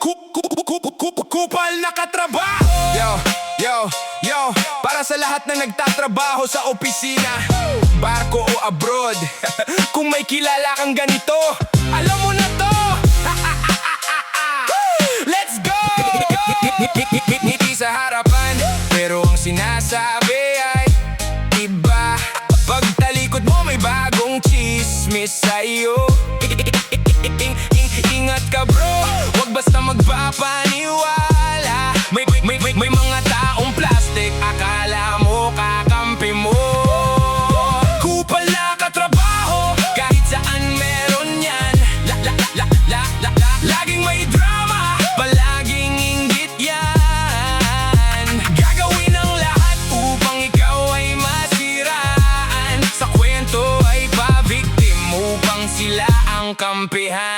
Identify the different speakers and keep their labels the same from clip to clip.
Speaker 1: Kupal na katrabaho.
Speaker 2: Yo, para sa lahat na nagtatrabaho sa opisina, barko o abroad, kung may kilala kang ganito, alam mo na to. Let's go! Ngiti sa harapan, pero ang sinasabi ay iba. Pagtalikod mo may bagong chismis sa'yo. Ingat ka bro, wag basta magpapaniwala. May mga taong plastic, akala mo kakampi mo. Kupal na katrabaho, kahit saan meron yan. Laging may drama, palaging inggit yan. Gagawin ang lahat upang ikaw ay masiraan. Sa kwento ay pa-victim upang sila ang kampihan.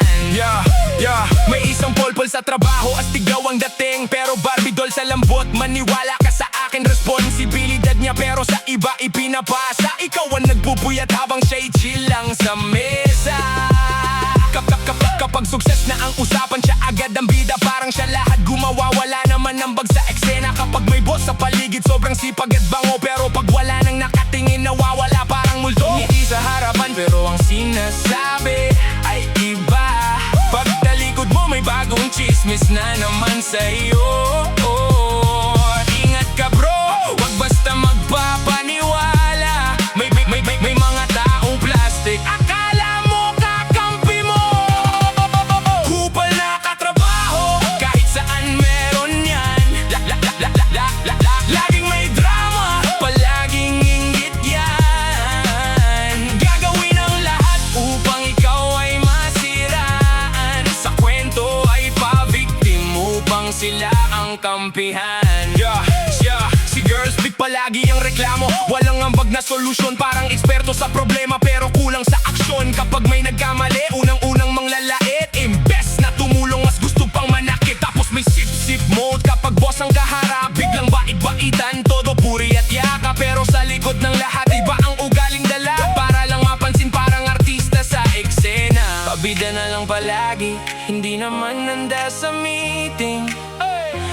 Speaker 2: May isang polpol sa trabaho, astigaw ang dating, pero Barbie doll sa lambot. Maniwala ka sa akin, responsibilidad niya, pero sa iba ipinapasa. Ikaw ang nagbubuyat habang siya'y chill lang sa mesa. Kapag sukses na ang usapan, siya agad ang bida. Parang siya lahat gumawa, wala naman ang bag sa eksena. Kapag may boss sa paligid, sobrang sipag at bango, pero pag wala nang nakatingin, nawawala parang multo. Ngiti sa harapan, pero ang sinasabi ay iba. Pagtalikod mo may bagong chismis na naman sa'yo. Ingat ka bro, wag basta magpapaniwala. May mga taong plastic, akala mo kakampi mo. Kupal na katrabaho, kahit saan meron yan. Laging may drama, palaging inggit yan. Gagawin ang lahat upang ikaw ay masiraan. Sa kwento ay pa-victim upang sila ang kampihan. Si Girls Big palagi ang reklamo, walang ambag na solusyon. Parang eksperto sa problema pero kulang sa aksyon. Kapag may nagkamali, unang-unang manglalait. Imbes na tumulong, mas gusto pang manakit. Tapos may sip-sip mode kapag boss ang kaharap. Biglang bait-baitan, todo puri at yaka. Pero sa likod ng lahat, iba ang ugaling dala. Para lang mapansin, parang artista sa eksena. Pabida na lang palagi, hindi naman nanda sa meeting.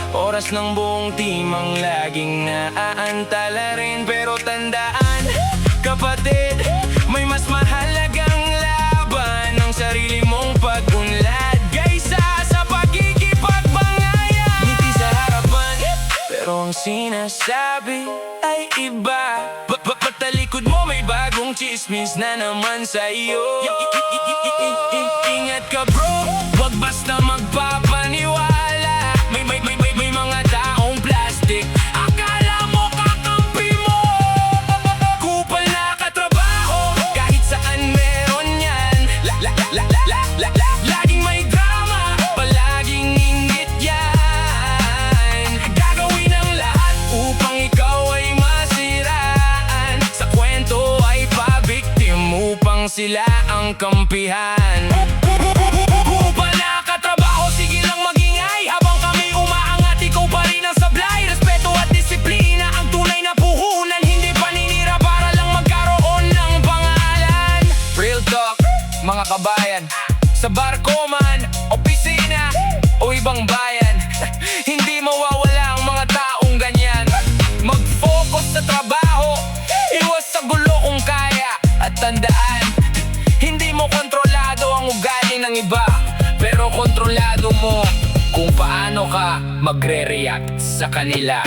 Speaker 2: Oras ng buong team ang laging naaantala rin. Pero tandaan, kapatid, may mas mahalagang laban. Ang sarili mong pag-unlad kaysa sa pagkikipagbangayan. Ngiti sa harapan, pero ang sinasabi ay iba. Patalikod mo may bagong chismis na naman sa'yo. Ingat ka bro, wag basta magpapaniwala. May mga taong plastic, akala mo kakampi mo. Kupal na katrabaho, kahit saan meron yan. Laging may drama, palaging inggit yan. Gagawin ang lahat upang ikaw ay masiraan. Sa kwento ay pa-victim upang sila ang kampihan. Kupal na katrabaho, sige lang magingay habang kami umaangat, ikaw pa rin ang sablay. Respeto at disiplina ang tunay na puhunan, hindi paninira para lang magkaroon ng pangalan. Real talk, mga kabayan, sa barko man, opisina o ibang bayan, hindi mawawala ang mga taong ganyan. Mag-focus sa trabaho, iwas sa gulo kung kaya. At tandaan, hindi mo kontrolado ang ugali ng iba, pero kontrolado mo kung paano ka magre-react sa kanila.